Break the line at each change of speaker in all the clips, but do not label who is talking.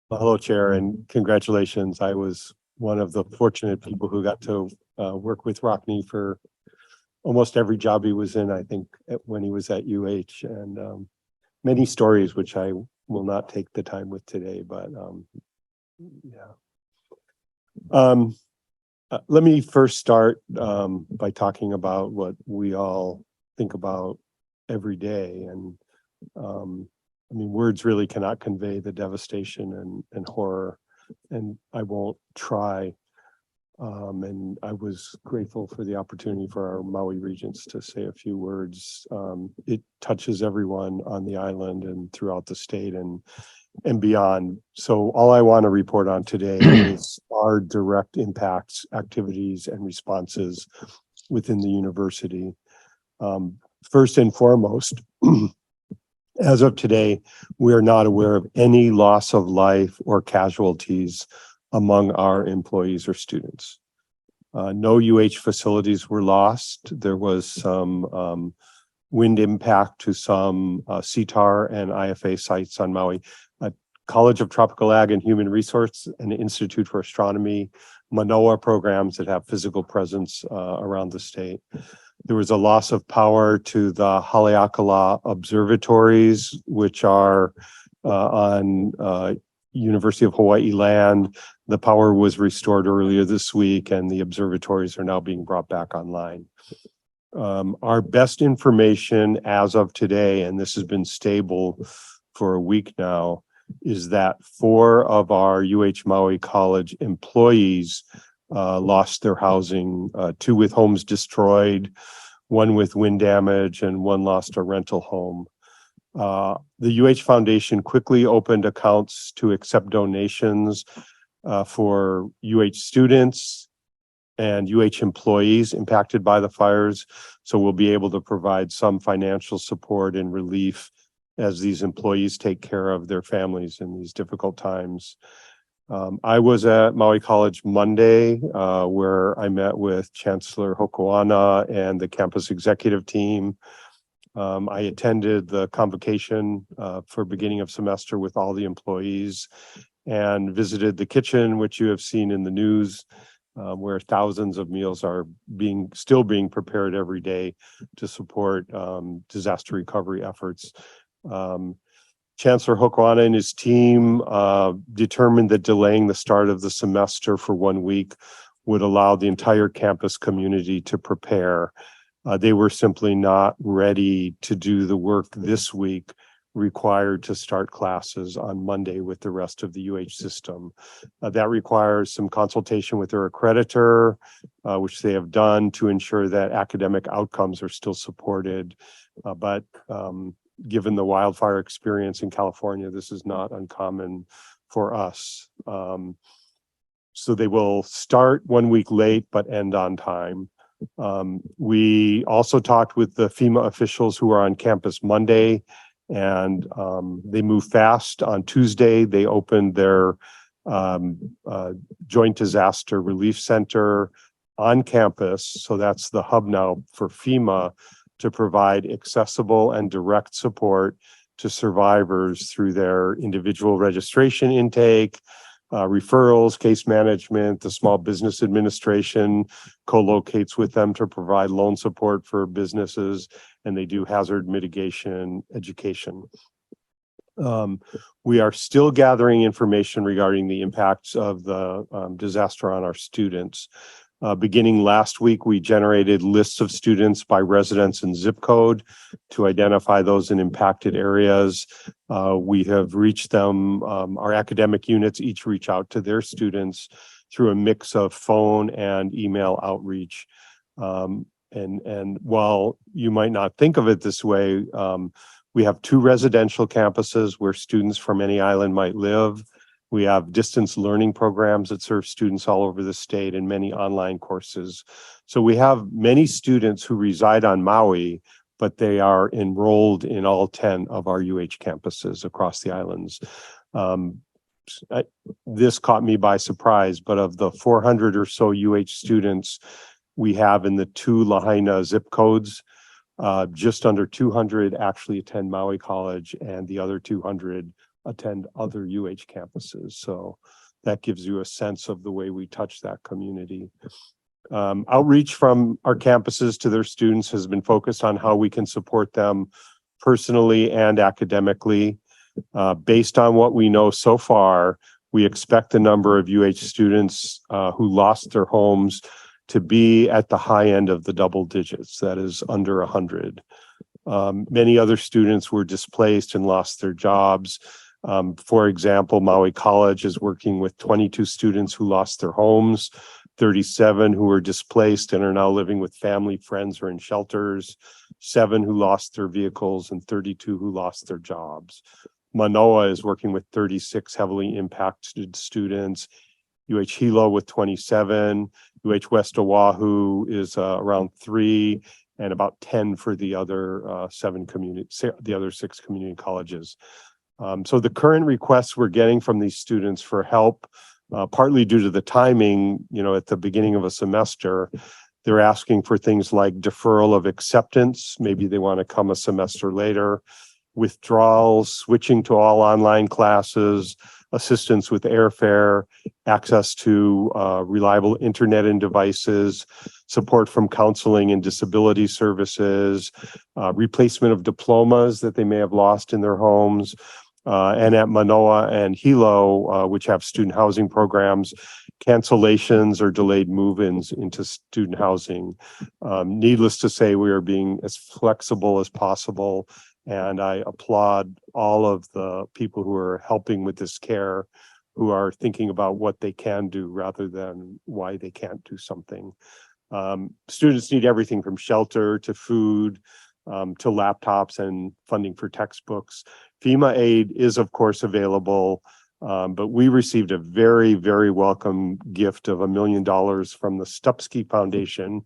Well, hello, Chair, and congratulations. I was one of the fortunate people who got to work with Rockney for almost every job he was in, I think, when he was at UH, and many stories which I will not take the time with today, but yeah. Let me first start by talking about what we all think about every day. And I mean, words really cannot convey the devastation and horror, and I won't try. And I was grateful for the opportunity for our Maui Regents to say a few words. It touches everyone on the island and throughout the state and beyond. So all I want to report on today is our direct impacts, activities, and responses within the university. First and foremost, as of today, we are not aware of any loss of life or casualties among our employees or students. No UH facilities were lost. There was some wind impact to some CTAR and IFA sites on Maui. College of Tropical Ag and Human Resource and Institute for Astronomy, Manoa programs that have physical presence around the state. There was a loss of power to the Haleakala observatories, which are on University of Hawaii land. The power was restored earlier this week, and the observatories are now being brought back online. Our best information as of today, and this has been stable for a week now, is that 4 of our UH Maui College employees lost their housing, 2 with homes destroyed, 1 with wind damage, and 1 lost a rental home. The UH Foundation quickly opened accounts to accept donations for UH students and UH employees impacted by the fires. So we'll be able to provide some financial support and relief as these employees take care of their families in these difficult times. I was at Maui College Monday, where I met with Chancellor Hokoana and the campus executive team. I attended the convocation for beginning of semester with all the employees and visited the kitchen, which you have seen in the news, where thousands of meals are still being prepared every day to support disaster recovery efforts. Chancellor Hokoana and his team determined that delaying the start of the semester for 1 week would allow the entire campus community to prepare. They were simply not ready to do the work this week required to start classes on Monday with the rest of the UH system. That requires some consultation with their accreditor, which they have done to ensure that academic outcomes are still supported. But given the wildfire experience in California, this is not uncommon for us. So they will start 1 week late, but end on time. We also talked with the FEMA officials who are on campus Monday, and they moved fast. On Tuesday, they opened their Joint Disaster Relief Center on campus. So that's the hub now for FEMA to provide accessible and direct support to survivors through their individual registration intake, referrals, case management. The Small Business Administration co-locates with them to provide loan support for businesses, and they do hazard mitigation education. We are still gathering information regarding the impacts of the disaster on our students. Beginning last week, we generated lists of students by residence and zip code to identify those in impacted areas. We have reached them, our academic units each reach out to their students through a mix of phone and email outreach. And while you might not think of it this way, we have 2 residential campuses where students from any island might live. We have distance learning programs that serve students all over the state and many online courses. So we have many students who reside on Maui, but they are enrolled in all 10 of our UH campuses across the islands. This caught me by surprise, but of the 400 or so UH students we have in the 2 Lahaina zip codes, just under 200 actually attend Maui College, and the other 200 attend other UH campuses. So that gives you a sense of the way we touch that community. Outreach from our campuses to their students has been focused on how we can support them personally and academically. Based on what we know so far, we expect the number of UH students who lost their homes to be at the high end of the double digits, that is under 100. Many other students were displaced and lost their jobs. For example, Maui College is working with 22 students who lost their homes, 37 who were displaced and are now living with family, friends, or in shelters, 7 who lost their vehicles, and 32 who lost their jobs. Manoa is working with 36 heavily impacted students, UH Hilo with 27, UH West Oahu is around 3, and about 10 for the other the other 6 community colleges. So the current requests we're getting from these students for help, partly due to the timing, at the beginning of a semester, they're asking for things like deferral of acceptance. Maybe they want to come a semester later, withdrawals, switching to all online classes, assistance with airfare, access to reliable internet and devices, support from counseling and disability services, replacement of diplomas that they may have lost in their homes. And at Manoa and Hilo, which have student housing programs, cancellations or delayed move-ins into student housing. Needless to say, we are being as flexible as possible, and I applaud all of the people who are helping with this care, who are thinking about what they can do rather than why they can't do something. Students need everything from shelter to food, to laptops and funding for textbooks. FEMA aid is, of course, available, but we received a very, very welcome gift of $1 million from the Stupski Foundation.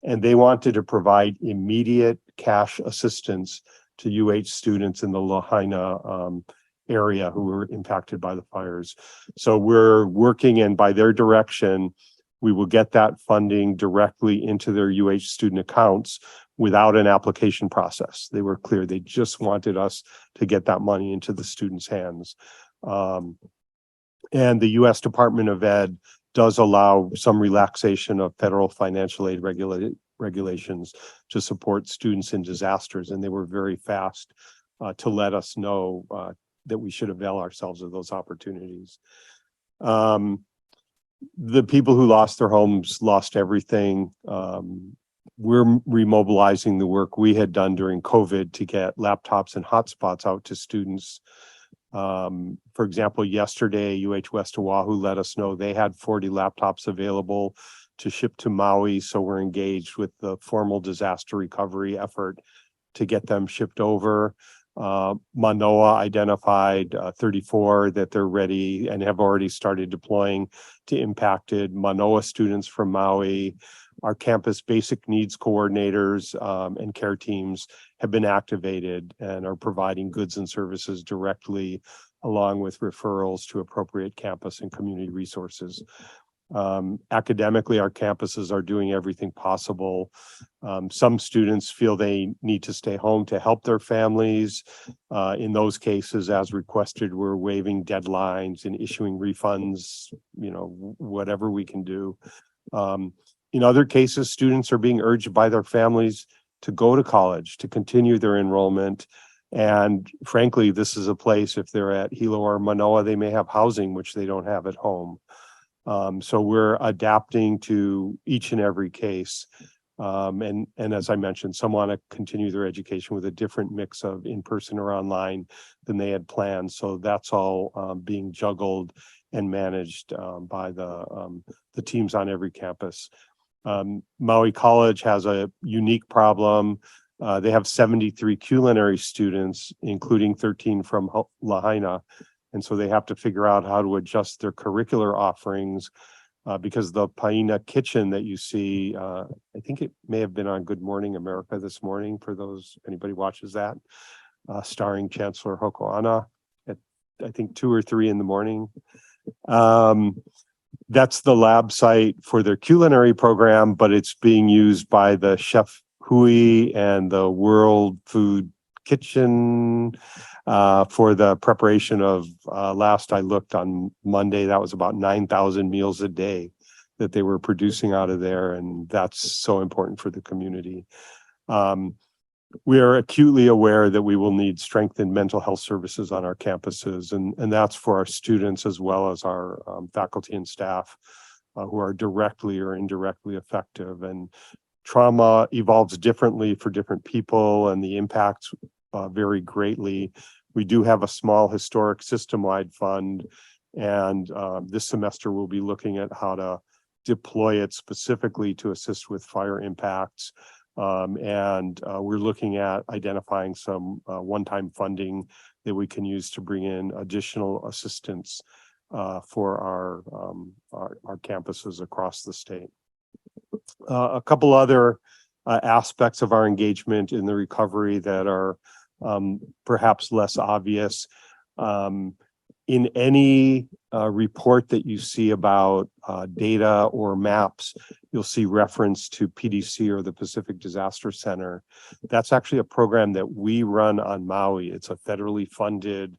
And they wanted to provide immediate cash assistance to UH students in the Lahaina area who were impacted by the fires. So we're working, and by their direction, we will get that funding directly into their UH student accounts without an application process. They were clear. They just wanted us to get that money into the students' hands. And the US Department of Ed does allow some relaxation of federal financial aid regulations to support students in disasters. And they were very fast to let us know that we should avail ourselves of those opportunities. The people who lost their homes lost everything. We're remobilizing the work we had done during COVID to get laptops and hotspots out to students. For example, yesterday, UH West Oahu let us know they had 40 laptops available to ship to Maui. So we're engaged with the formal disaster recovery effort to get them shipped over. Manoa identified 34 that they're ready and have already started deploying to impacted Manoa students from Maui. Our campus basic needs coordinators and care teams have been activated and are providing goods and services directly, along with referrals to appropriate campus and community resources. Academically, our campuses are doing everything possible. Some students feel they need to stay home to help their families. In those cases, as requested, we're waiving deadlines and issuing refunds, whatever we can do. In other cases, students are being urged by their families to go to college, to continue their enrollment. And frankly, this is a place, if they're at Hilo or Manoa, they may have housing, which they don't have at home. So we're adapting to each and every case. And as I mentioned, some want to continue their education with a different mix of in-person or online than they had planned. So that's all being juggled and managed by the teams on every campus. Maui College has a unique problem. They have 73 culinary students, including 13 from Lahaina. And so they have to figure out how to adjust their curricular offerings because the Paina kitchen that you see, I think it may have been on Good Morning America this morning for those, anybody watches that, starring Chancellor Hokoana at, I think, 2 or 3 in the morning. That's the lab site for their culinary program, but it's being used by the chef Hui and the World Food Kitchen for the preparation of, last I looked on Monday, that was about 9,000 meals a day that they were producing out of there, and that's so important for the community. We are acutely aware that we will need strengthened mental health services on our campuses, and that's for our students as well as our faculty and staff who are directly or indirectly affected. And trauma evolves differently for different people, and the impacts vary greatly. We do have a small historic system-wide fund, and this semester we'll be looking at how to deploy it specifically to assist with fire impacts. We're looking at identifying some one-time funding that we can use to bring in additional assistance for our campuses across the state. A couple other aspects of our engagement in the recovery that are perhaps less obvious. In any report that you see about data or maps, you'll see reference to PDC or the Pacific Disaster Center. That's actually a program that we run on Maui. It's a federally funded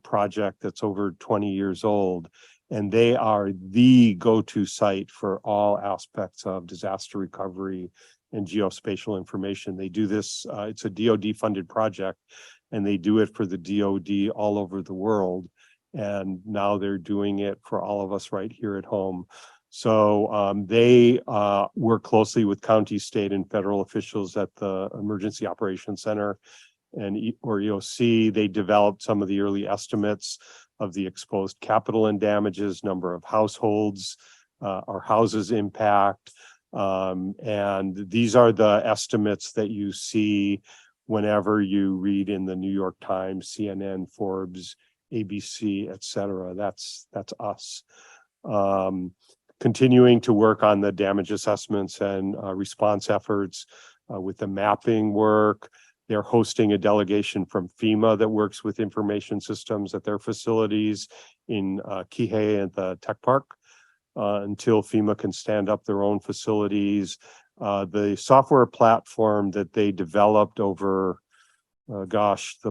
project that's over 20 years old, and they are the go-to site for all aspects of disaster recovery and geospatial information. They do this, it's a DoD funded project, and they do it for the DoD all over the world. And now they're doing it for all of us right here at home. So they work closely with county, state, and federal officials at the Emergency Operations Center or EOC. They developed some of the early estimates of the exposed capital and damages, number of households, our houses impact. And these are the estimates that you see whenever you read in the New York Times, CNN, Forbes, ABC, et cetera. That's us. Continuing to work on the damage assessments and response efforts with the mapping work. They're hosting a delegation from FEMA that works with information systems at their facilities in Kihei at the Tech Park until FEMA can stand up their own facilities. The software platform that they developed over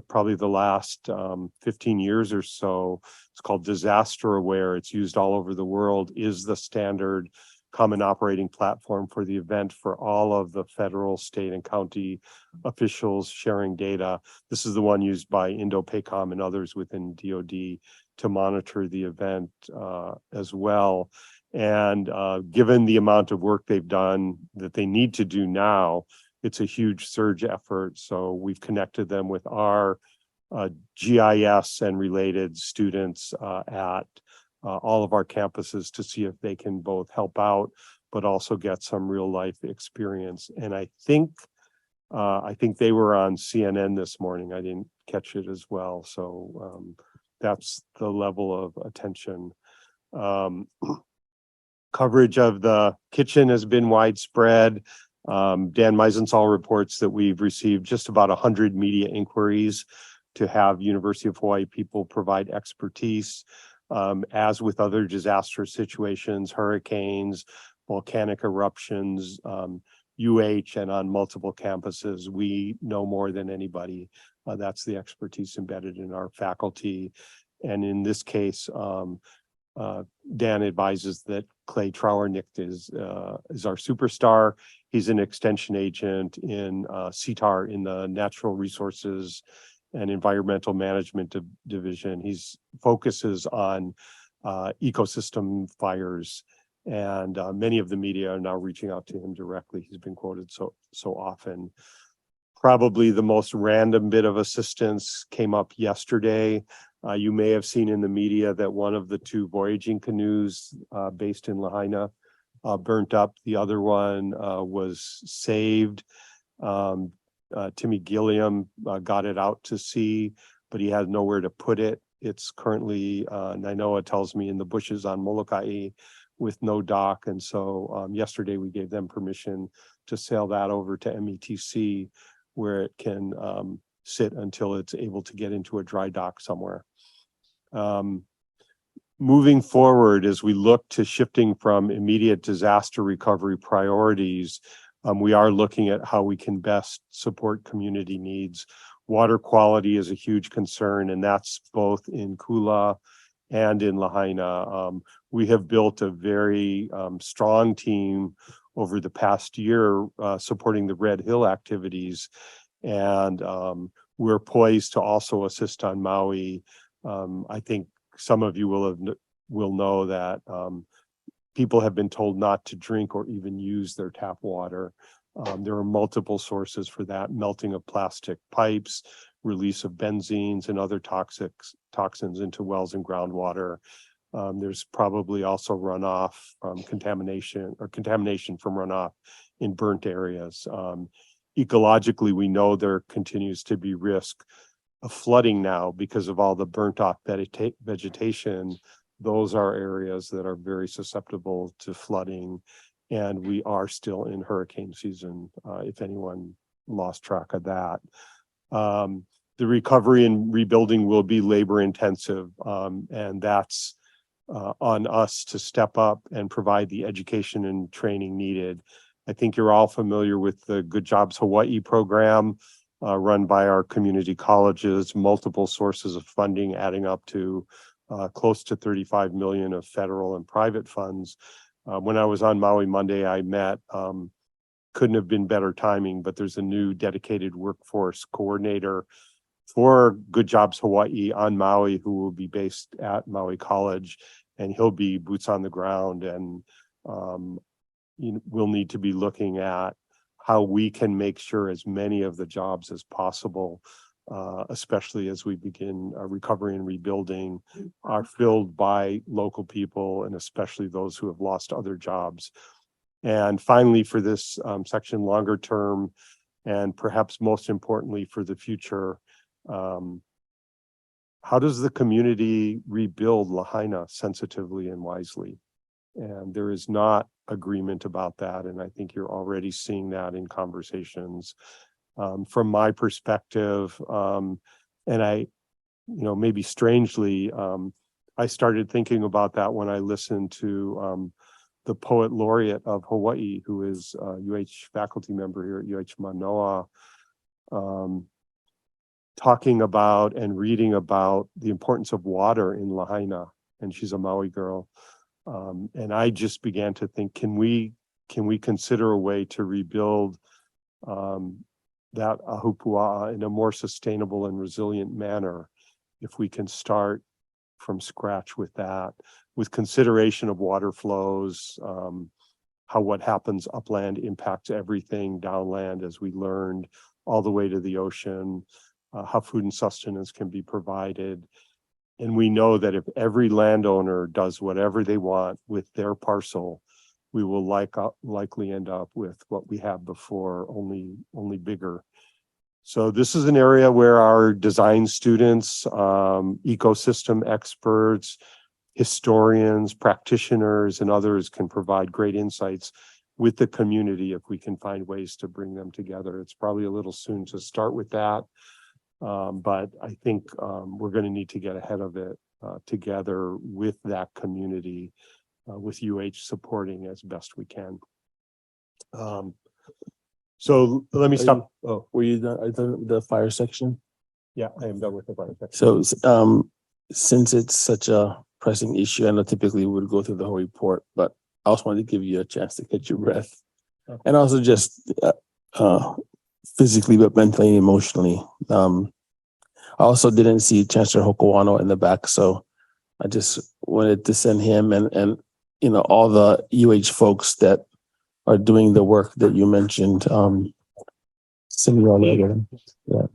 probably the last 15 years or so, it's called Disaster Aware. It's used all over the world, is the standard common operating platform for the event for all of the federal, state, and county officials sharing data. This is the one used by Indo-PACOM and others within DoD to monitor the event as well. And given the amount of work they've done that they need to do now, it's a huge surge effort. So we've connected them with our GIS and related students at all of our campuses to see if they can both help out, but also get some real life experience. And I think they were on CNN this morning. I didn't catch it as well. So that's the level of attention. Coverage of the kitchen has been widespread. Dan Meisenthal reports that we've received just about 100 media inquiries to have University of Hawaii people provide expertise. As with other disaster situations, hurricanes, volcanic eruptions, UH, and on multiple campuses, we know more than anybody. That's the expertise embedded in our faculty. And in this case, Dan advises that Clay Trauernicht is our superstar. He's an extension agent in CTAR in the Natural Resources and Environmental Management Division. He's focuses on ecosystem fires, and many of the media are now reaching out to him directly. He's been quoted so often. Probably the most random bit of assistance came up yesterday. You may have seen in the media that one of the two voyaging canoes based in Lahaina burnt up. The other one was saved. Timmy Gilliam got it out to sea, but he had nowhere to put it. It's currently, Nainoa tells me, in the bushes on Molokai with no dock. And so yesterday we gave them permission to sail that over to METC, where it can sit until it's able to get into a dry dock somewhere. Moving forward, as we look to shifting from immediate disaster recovery priorities, We are looking at how we can best support community needs. Water quality is a huge concern, and that's both in Kula and in Lahaina. We have built a very strong team over the past year supporting the Red Hill activities, and we're poised to also assist on Maui. I think some of you will know that people have been told not to drink or even use their tap water. There are multiple sources for that: melting of plastic pipes, release of benzenes and other toxins into wells and groundwater. There's probably also runoff from contamination from runoff in burnt areas. Ecologically, we know there continues to be risk of flooding now because of all the burnt off vegetation. Those are areas that are very susceptible to flooding, and we are still in hurricane season, if anyone lost track of that. The recovery and rebuilding will be labor intensive, and that's on us to step up and provide the education and training needed. I think you're all familiar with the Good Jobs Hawaii program run by our community colleges, multiple sources of funding adding up to close to 35 million of federal and private funds. When I was on Maui Monday, I met, couldn't have been better timing, but there's a new dedicated workforce coordinator for Good Jobs Hawaii on Maui who will be based at Maui College, and he'll be boots on the ground, and we'll need to be looking at how we can make sure as many of the jobs as possible, especially as we begin recovery and rebuilding, are filled by local people, and especially those who have lost other jobs. And finally, for this section, longer term, and perhaps most importantly for the future, how does the community rebuild Lahaina sensitively and wisely? And there is not agreement about that, and I think you're already seeing that in conversations. From my perspective, and I, maybe strangely, I started thinking about that when I listened to the poet laureate of Hawaii, who is a UH faculty member here at UH Manoa, talking about and reading about the importance of water in Lahaina, and she's a Maui girl. And I just began to think, can we consider a way to rebuild that ahupua'a in a more sustainable and resilient manner if we can start from scratch with that, with consideration of water flows, how what happens upland impacts everything downland, as we learned, all the way to the ocean, how food and sustenance can be provided. And we know that if every landowner does whatever they want with their parcel, we will likely end up with what we had before, only bigger. So this is an area where our design students, ecosystem experts, historians, practitioners, and others can provide great insights with the community if we can find ways to bring them together. It's probably a little soon to start with that, but I think we're going to need to get ahead of it together with that community, with UH supporting as best we can. So let me stop.
Oh, were you done? Are you done with the fire section?
Yeah, I am done with the fire section.
So, since it's such a pressing issue, I know typically we would go through the whole report, but I also wanted to give you a chance to catch your breath, and also just physically, but mentally and emotionally. I also didn't see Chancellor Hokoano in the back, so I just wanted to send him and all the UH folks that are doing the work that you mentioned. Send you all together. Yeah.